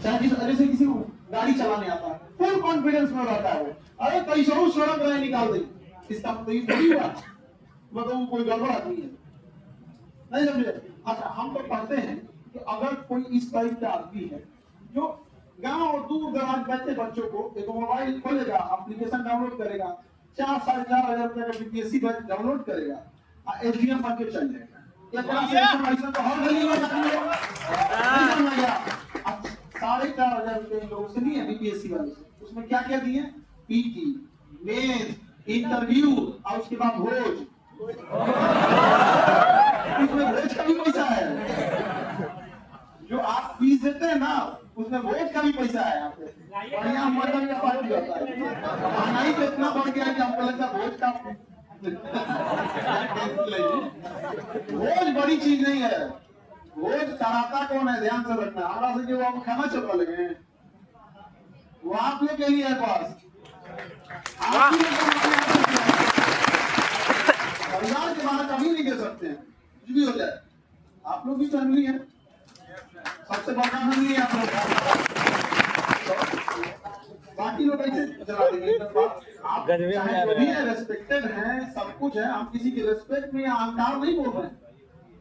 चाहे जैसे किसी को गाड़ी चलाने आता है, फुल कॉन्फिडेंस में रहता है वो, अरे कैसे सड़क राय निकाल दे, इसका मतलब ये थोड़ी हुआ मतलब कोई गड़बड़ आदमी है, नहीं समझे। अच्छा, हम तो पढ़ते हैं कि अगर कोई इस टाइप का आदमी है जो गांव और दूर दराज बैठे बच्चों को एक मोबाइल खोलेगा, एप्लीकेशन डाउनलोड करेगा, 4-4.5 हजार रुपए का बीपीएससी डाउनलोड करेगा, एसडीएम बन के चल जाएगा, ऐसा तो हर गली में 4.5 हजार रुपए लोगों से नहीं है बीपीएससी वाले से, उसमें क्या क्या दिए, पीटी, मेंस, इंटरव्यू और उसके बाद भोज, उसमें भोज का भी पैसा है, जो आप फीस देते हैं ना उसमें भोज का भी पैसा है, यहाँ पे बढ़िया मटन का पार्टी होता है, महंगाई तो इतना बढ़ गया है कि हमको लगता है भोज का भोज बड़ी चीज नहीं है, भोज कराता कौन है, ध्यान से रखना, हमारा से जो आप खाना चलवा लगे वो आप लोग के लिए है पास, परिवार के बाहर कभी नहीं दे सकते हैं, कुछ भी हो जाए, आप लोग भी फैमिली है, सबसे बड़ा फैमिली है आप लोग, बाकी लोग ऐसे चला देंगे, आप जो भी है रेस्पेक्टेड हैं, सब कुछ है, हम किसी की रेस्पेक्ट में अहंकार नहीं बोल रहे हैं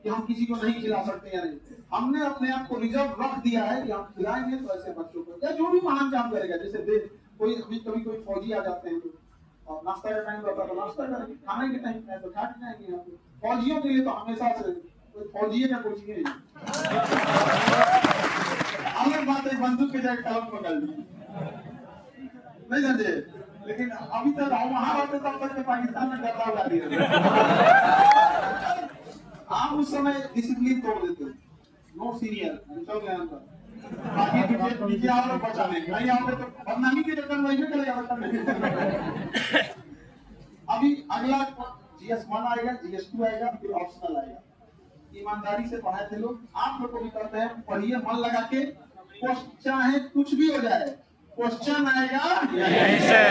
कि हम किसी को नहीं खिला सकते या नहीं, हमने अपने आप को रिजर्व रख दिया है कि हम खिलाएंगे तो ऐसे बच्चों को, या जो भी महान काम करेगा, जैसे देख कोई कभी कोई फौजी आ जाते हैं और नाश्ता का टाइम रहता है तो नाश्ता करेंगे, खाने के टाइम है तो खा के जाएंगे, यहाँ पे फौजियों के लिए तो हमेशा से फौजी का कोई चीज नहीं, अलग बात है बंदूक के जगह कलम पकड़ ली, नहीं समझे, लेकिन अभी तक हम वहां रहते तब तक पाकिस्तान में गद्दा उड़ा दिया, आप उस समय डिसिप्लिन तोड़ देते हो, नो सीरियल चल गया अंदर, बाकी नीचे आओ तो बचाने नहीं आओगे तो बदनामी के चक्कर में नहीं चलेगा बच्चा। अभी अगला GS1 आएगा, GS2 आएगा, फिर ऑप्शनल आएगा, ईमानदारी से पढ़ाए थे लोग, आप लोग को भी करते हैं, पढ़िए मन लगा के, चाहे कुछ भी हो जाए क्वेश्चन आएगा यही से,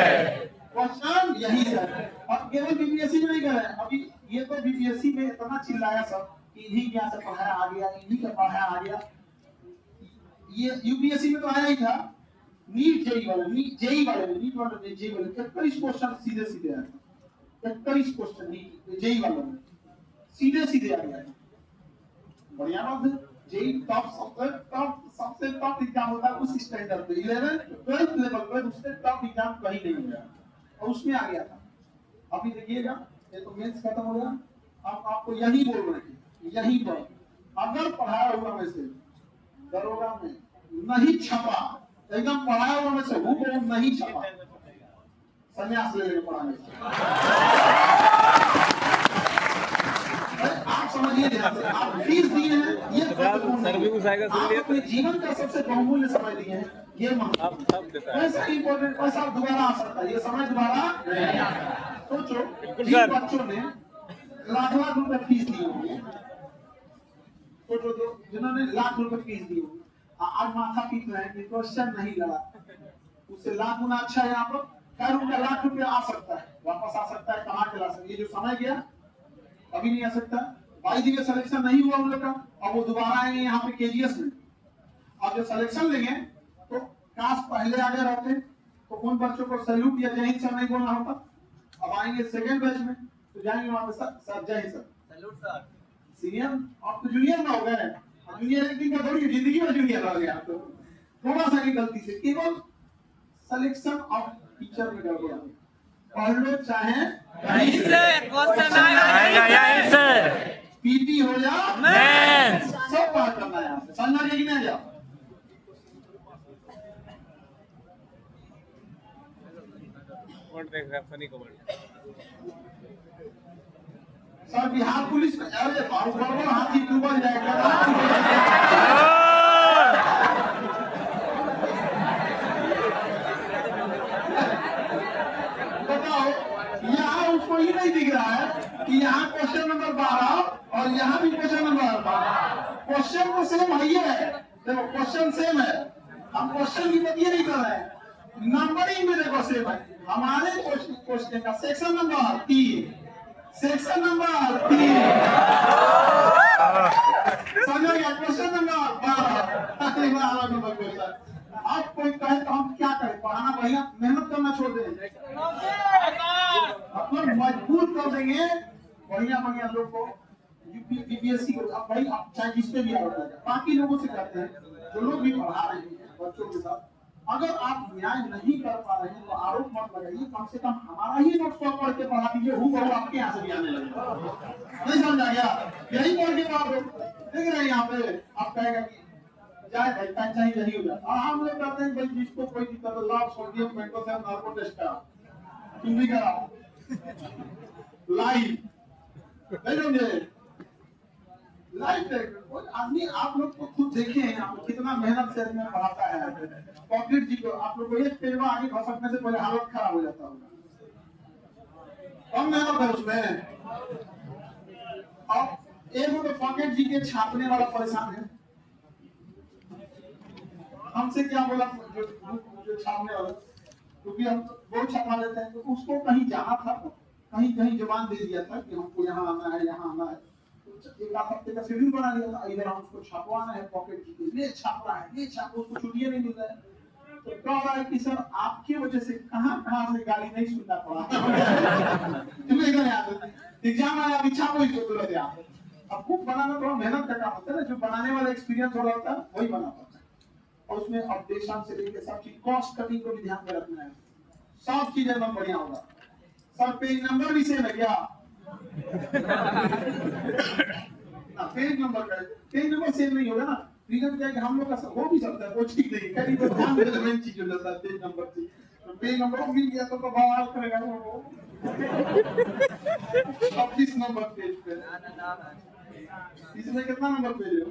क्वेश्चन यही से, और केवल बीपीएससी में नहीं कर रहे हैं, अभी ये तो बीपीएससी में इतना चिल्लाया सब कि इन्हीं क्या से पढ़ाया आ गया, इन्हीं का पढ़ाया आ गया, ये यूपीएससी में तो आया ही था, नीट जेई वाले, नीट वाले जेई वाले 21 क्वेश्चन सीधे सीधे आए, 21 क्वेश्चन नीट जेई वाले में सीधे सीधे आ गया, बढ़िया बात है, जेई सबसे टॉप एग्जाम होता है उस स्टैंडर्ड पे, 11th 12th लेवल पे उससे टॉप एग्जाम कहीं नहीं हुआ और उसमें आ गया था। अभी देखिएगा ये तो मेंस खत्म हो गया, अब आपको यही बोल रहे हैं, यही पर अगर पढ़ाया हुआ में से दरोगा में नहीं छपा, एकदम पढ़ाया हुआ में से वो नहीं छपा, संन्यास ले लेंगे पढ़ाने से, आप समझिए ध्यान से, आप फीस दिए हैं, ये आप अपने जीवन का सबसे बहुमूल्य समय दिए हैं, ये पैसा इंपॉर्टेंट, पैसा दोबारा आ सकता है, ये समय दोबारा नहीं आ सकता, सोचो जिन बच्चों ने लाख लाख रुपए फीस दी होगी, सोचो जो जिन्होंने लाख रुपए फीस दी होगी, आज माथा पीट रहे हैं कि क्वेश्चन नहीं लगा, उससे लाख गुना अच्छा है, यहाँ पर क्या रुपया लाख रुपया आ सकता है, वापस आ सकता है, कहाँ के ला सकते, ये जो समय गया अभी नहीं आ सकता, 22 दिन सिलेक्शन नहीं हुआ उन लोग का, अब वो दोबारा आएंगे यहाँ पे केजीएस में, अब जो सिलेक्शन लेंगे तो काश पहले आगे रहते तो उन बच्चों को सैल्यूट या जय हिंद सर नहीं बोलना होता, अब आएंगे सेकंड बैच में तो जाएंगे वहां पे सर जय Hind sir, salute sir, senior अब तो जूनियर में हो गए, जूनियर एक दिन का थोड़ी जिंदगी में जूनियर रह गया, तो थोड़ा सा की गलती से केवल सिलेक्शन ऑफ टीचर में गड़बड़, पढ़ लो चाहे यहीं से क्वेश्चन आएगा, यहीं से पीटी हो या मेंस सब बात करना है, यहाँ से समझना चाहिए कि नहीं जाओ, सर बिहार पुलिस में अरे गड़बड़ हाथी डूबल जाएगा, बताओ यहाँ उसको ये नहीं दिख रहा है कि यहाँ क्वेश्चन नंबर 12 और यहाँ भी क्वेश्चन नंबर 12, क्वेश्चन तो सेम है, देखो क्वेश्चन सेम है, हम क्वेश्चन की बात ये नहीं कर रहे हैं, नंबरिंग में देखो सेम है, हमारे क्वेश्चन का सेक्शन नंबर 3, सेक्शन नंबर 3 समझ गया, क्वेश्चन नंबर 12 क्वेश्चन कोई कहे तो हम क्या करें, पढ़ाना बढ़िया, मेहनत करना छोड़ दें, मतलब मजबूर कर देंगे बढ़िया बढ़िया लोग को, यूपीएससी को। अब भाई आप चाहे जिस पे भी आरोप लगाए, बाकी लोगों से कहते हैं जो लोग भी पढ़ा रहे हैं बच्चों के साथ, अगर आप न्याय नहीं कर पा रहे हैं तो आरोप मत लगाइए, कम से कम हमारा ही नोट सौ पढ़ के पढ़ा दीजिए, हूँ बहु आपके यहाँ से भी आने लगेगा। नहीं समझा गया? यही पढ़ के आप देख रहे हैं यहाँ पे, आप कहेगा कि जाए भाई पंचायत यही हो जाए, और हम लोग कहते हैं भाई जिसको कोई दिक्कत है लाभ सोडियम पेंटोथेन नार्को टेस्ट कराओ, तुम भी कराओ लाइव, नहीं समझे? लाइव आदमी, आप लोग तो खुद देखे हैं आप कितना मेहनत से आदमी पढ़ाता है। पॉकेट जी को आप लोग को एक पेज आगे घसकने से पहले हालत खराब हो जाता होगा, कम मेहनत है उसमें। और एक तो पॉकेट जी के छापने वाला परेशान है, हमसे क्या बोला जो छापने वाला, क्योंकि हम बहुत छपा लेते हैं, तो उसको कहीं जाना था, कहीं कहीं जबान दे दिया था कि हमको यहाँ आना है, यहाँ आना है, एक आध हफ्ते का शेड्यूल बना लिया था, इधर हम उसको छपवाना है पॉकेट जी के, ये छाप रहा है, ये छाप, उसको छुट्टियां नहीं मिल रहा है, तो कह रहा है कि सर आपकी वजह से कहाँ से गाली नहीं सुनना पड़ा तुम्हें इधर याद एग्जाम आया, अभी छापो इसको तुरंत याद। अब बुक बनाना थोड़ा मेहनत का काम होता है ना, जो बनाने वाला एक्सपीरियंस हो रहा होता है वही बना पाता है, और उसमें अपडेशन से लेकर सब चीज, कॉस्ट कटिंग को भी ध्यान में रखना है, सब चीज एकदम बढ़िया होगा। सर पेज नंबर भी सेम है क्या? पेज नंबर सेम नहीं होगा ना, रीजन क्या है कि हम लोग का हो भी सकता है वो ठीक नहीं, कहीं तो ध्यान देना मेन चीज हो जाता है पेज नंबर से, तो पेज नंबर मिल गया तो बवाल करेगा वो 26 नंबर पेज पे, इसमें कितना नंबर पेज है?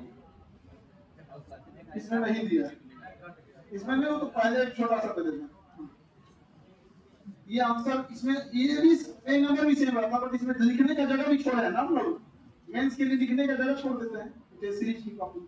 इसमें नहीं दिया, इसमें नहीं हो तो पहले एक छोटा सा दे देना, ये आंसर इसमें, ये भी पेज नंबर भी सेम रहता, बट इसमें लिखने का जगह भी छोड़ा है ना हम लोग, मेंस के लिए लिखने का जगह छोड़ देते हैं, जैसे सीरीज की कॉपी